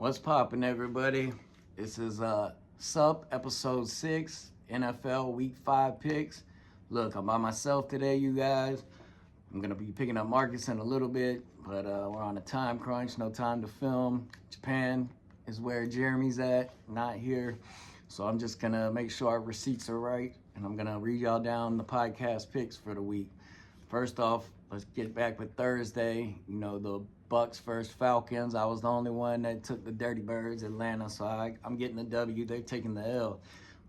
What's poppin', everybody? This is SUP episode 6, NFL Week 5 picks. Look, I'm by myself today, you guys. I'm gonna be picking up Marcus in a little bit, but we're on a time crunch, no time to film. Japan is where Jeremy's at, not here. So I'm just gonna make sure our receipts are right, and I'm gonna read y'all down the podcast picks for the week. First off, let's get back with Thursday. You know, the Bucks versus Falcons. I was the only one that took the Dirty Birds, Atlanta, so I'm getting the W. They're taking the L.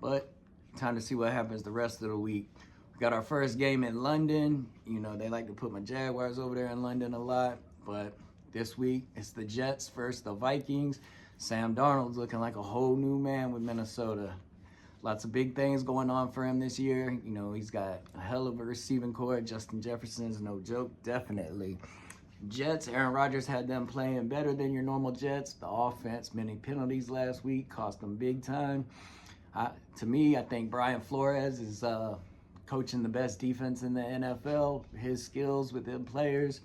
But time to see what happens the rest of the week. We got our first game in London. You know, they like to put my Jaguars over there in London a lot. But this week, it's the Jets versus the Vikings. Sam Darnold's looking like a whole new man with Minnesota. Lots of big things going on for him this year. You know, he's got a hell of a receiving core. Justin Jefferson's no joke, definitely. Jets, Aaron Rodgers had them playing better than your normal Jets. The offense, many penalties last week, cost them big time. To me, I think Brian Flores is coaching the best defense in the NFL. His skills with them players.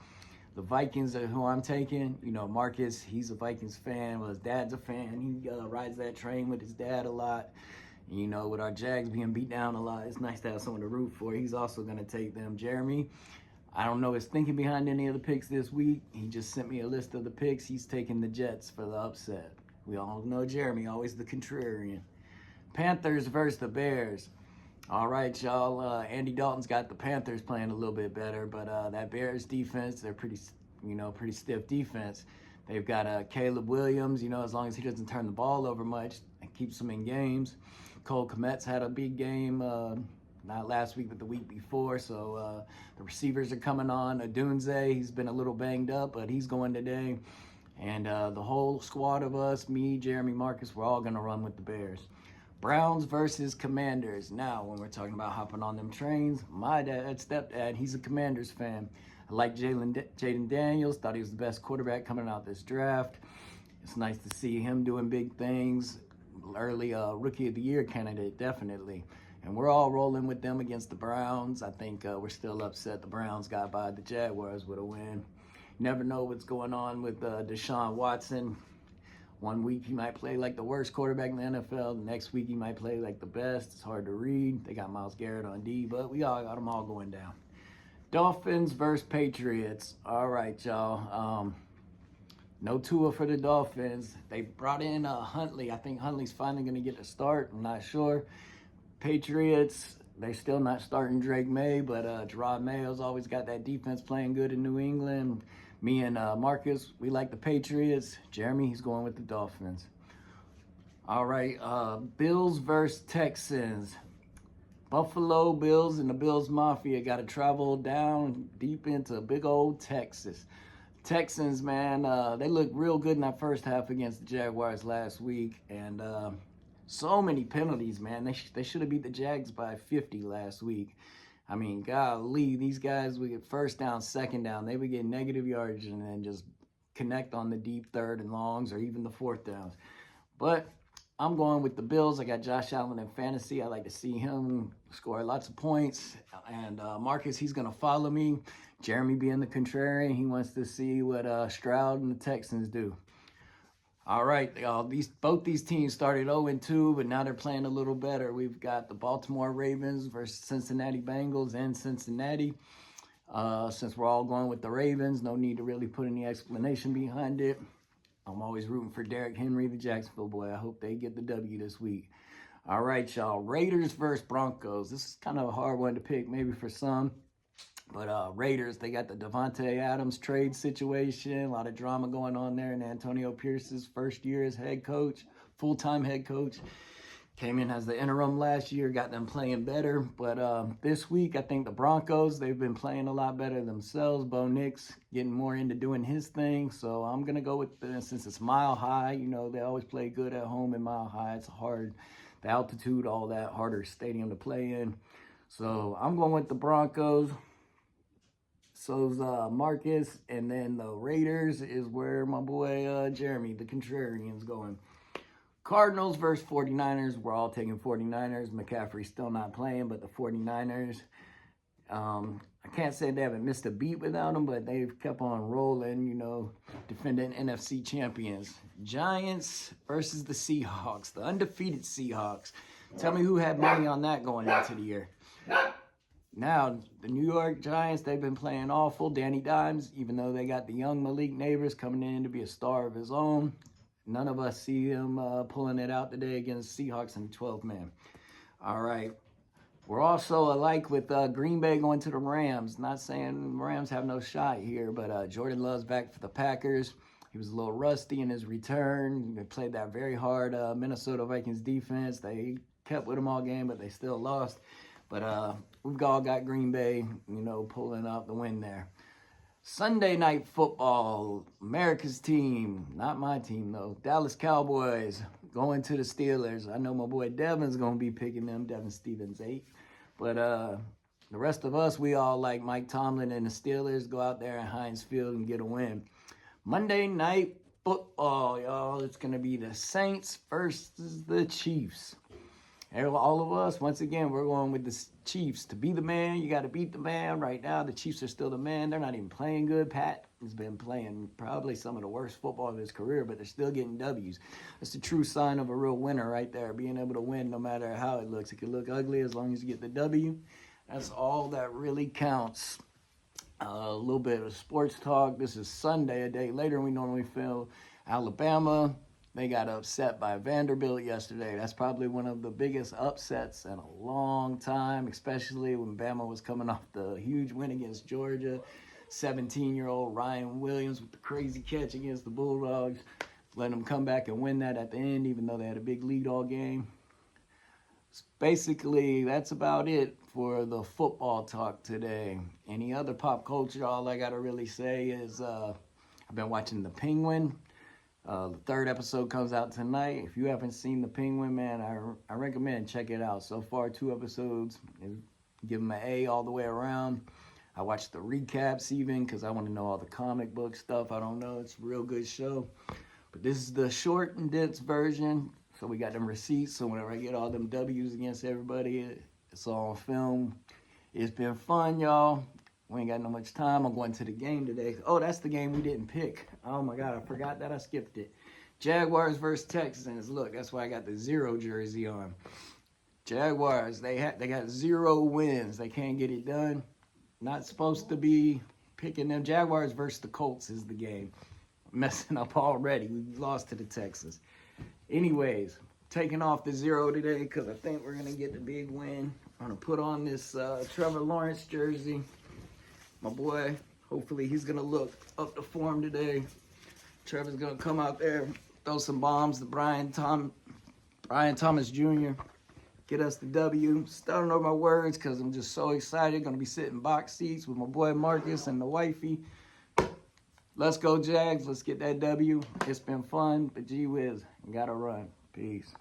The Vikings are who I'm taking. You know, Marcus, he's a Vikings fan. Well, his dad's a fan. He rides that train with his dad a lot. You know, with our Jags being beat down a lot, it's nice to have someone to root for. He's also going to take them. Jeremy, I don't know his thinking behind any of the picks this week. He just sent me a list of the picks. He's taking the Jets for the upset. We all know Jeremy, always the contrarian. Panthers versus the Bears. All right, y'all. Andy Dalton's got the Panthers playing a little bit better, but that Bears defense, they're pretty stiff defense. They've got Caleb Williams, you know, as long as he doesn't turn the ball over much, and keeps them in games. Cole Kmet's had a big game, not last week, but the week before. So the receivers are coming on. Adunze, he's been a little banged up, but he's going today. And the whole squad of us, me, Jeremy, Marcus, we're all going to run with the Bears. Browns versus Commanders. Now, when we're talking about hopping on them trains, my stepdad, he's a Commanders fan. I like Jaden Daniels, thought he was the best quarterback coming out this draft. It's nice to see him doing big things. Early Rookie of the Year candidate, definitely. And we're all rolling with them against the Browns. I think we're still upset the Browns got by the Jaguars with a win. You never know what's going on with Deshaun Watson. One week he might play like the worst quarterback in the NFL. The next week he might play like the best. It's hard to read. They got Myles Garrett on D, but we all got them all going down. Dolphins versus Patriots. All right, y'all. No Tua for the Dolphins. They brought in Huntley. I think Huntley's finally going to get a start. I'm not sure. Patriots, they're still not starting Drake May, but Gerard Mayo's always got that defense playing good in New England. Me and Marcus, we like the Patriots. Jeremy, he's going with the Dolphins. All right, Bills versus Texans. Buffalo Bills and the Bills Mafia got to travel down deep into big old Texas. Texans, man, they looked real good in that first half against the Jaguars last week, and so many penalties, man. They should have beat the Jags by 50 last week. I mean, golly, these guys would get first down, second down. They would get negative yardage and then just connect on the deep third and longs or even the fourth downs. But I'm going with the Bills. I got Josh Allen in fantasy. I like to see him score lots of points. And Marcus, he's going to follow me. Jeremy being the contrarian, he wants to see what Stroud and the Texans do. All right, both these teams started 0-2, but now they're playing a little better. We've got the Baltimore Ravens versus Cincinnati Bengals in Cincinnati. Since we're all going with the Ravens, no need to really put any explanation behind it. I'm always rooting for Derrick Henry, the Jacksonville boy. I hope they get the W this week. All right, y'all. Raiders versus Broncos. This is kind of a hard one to pick, maybe for some. But Raiders, they got the Devontae Adams trade situation. A lot of drama going on there. And Antonio Pierce's first year as head coach, full-time head coach. Came in as the interim last year, got them playing better. But this week, I think the Broncos, they've been playing a lot better themselves. Bo Nix getting more into doing his thing. So I'm going to go with, since it's Mile High, you know, they always play good at home in Mile High. It's hard, the altitude, all that, harder stadium to play in. So I'm going with the Broncos. So's Marcus, and then the Raiders is where my boy Jeremy, the contrarian's going. Cardinals versus 49ers. We're all taking 49ers. McCaffrey's still not playing, but the 49ers, I can't say they haven't missed a beat without them, but they've kept on rolling, you know, defending NFC champions. Giants versus the Seahawks, the undefeated Seahawks. Tell me who had money on that going into the year. Now, the New York Giants, they've been playing awful. Danny Dimes, even though they got the young Malik Neighbors coming in to be a star of his own, none of us see him pulling it out today against Seahawks in the 12th man. All right. We're also alike with Green Bay going to the Rams. Not saying the Rams have no shot here, but Jordan Love's back for the Packers. He was a little rusty in his return. They played that very hard Minnesota Vikings defense. They kept with them all game, but they still lost. But we've all got Green Bay, pulling out the win there. Sunday night football, America's team, not my team though, Dallas Cowboys going to the Steelers. I know my boy Devin's going to be picking them, Devin Stevens 8. But the rest of us, we all like Mike Tomlin and the Steelers, go out there in Heinz Field and get a win. Monday night football, y'all, it's going to be the Saints versus the Chiefs. All of us, once again, we're going with the Chiefs. To be the man, you got to beat the man. Right now, the Chiefs are still the man. They're not even playing good. Pat has been playing probably some of the worst football of his career, but they're still getting W's. That's the true sign of a real winner right there, being able to win no matter how it looks. It could look ugly as long as you get the W. That's all that really counts. A little bit of sports talk. This is Sunday, a day later. We normally film Alabama. They got upset by Vanderbilt yesterday. That's probably one of the biggest upsets in a long time, especially when Bama was coming off the huge win against Georgia. 17-year-old Ryan Williams with the crazy catch against the Bulldogs. Letting them come back and win that at the end, even though they had a big lead all game. Basically, that's about it for the football talk today. Any other pop culture, all I got to really say is I've been watching The Penguin. The third episode comes out tonight. If you haven't seen The Penguin, man, I recommend check it out. So far, 2 episodes. Give them an A all the way around. I watched the recaps even because I want to know all the comic book stuff. I don't know. It's a real good show. But this is the short and dense version. So we got them receipts. So whenever I get all them W's against everybody, it's all on film. It's been fun, y'all. We ain't got no much time. I'm going to the game today. Oh, that's the game we didn't pick. Oh, my God. I forgot that. I skipped it. Jaguars versus Texans. Look, that's why I got the 0 jersey on. Jaguars, they got 0 wins. They can't get it done. Not supposed to be picking them. Jaguars versus the Colts is the game. I'm messing up already. We lost to the Texans. Anyways, taking off the 0 today because I think we're going to get the big win. I'm going to put on this Trevor Lawrence jersey. My boy, hopefully he's going to look up to form today. Trevor's going to come out there, throw some bombs to Brian Thomas Jr., get us the W. Starting over my words because I'm just so excited. Going to be sitting box seats with my boy Marcus and the wifey. Let's go, Jags. Let's get that W. It's been fun, but gee whiz, got to run. Peace.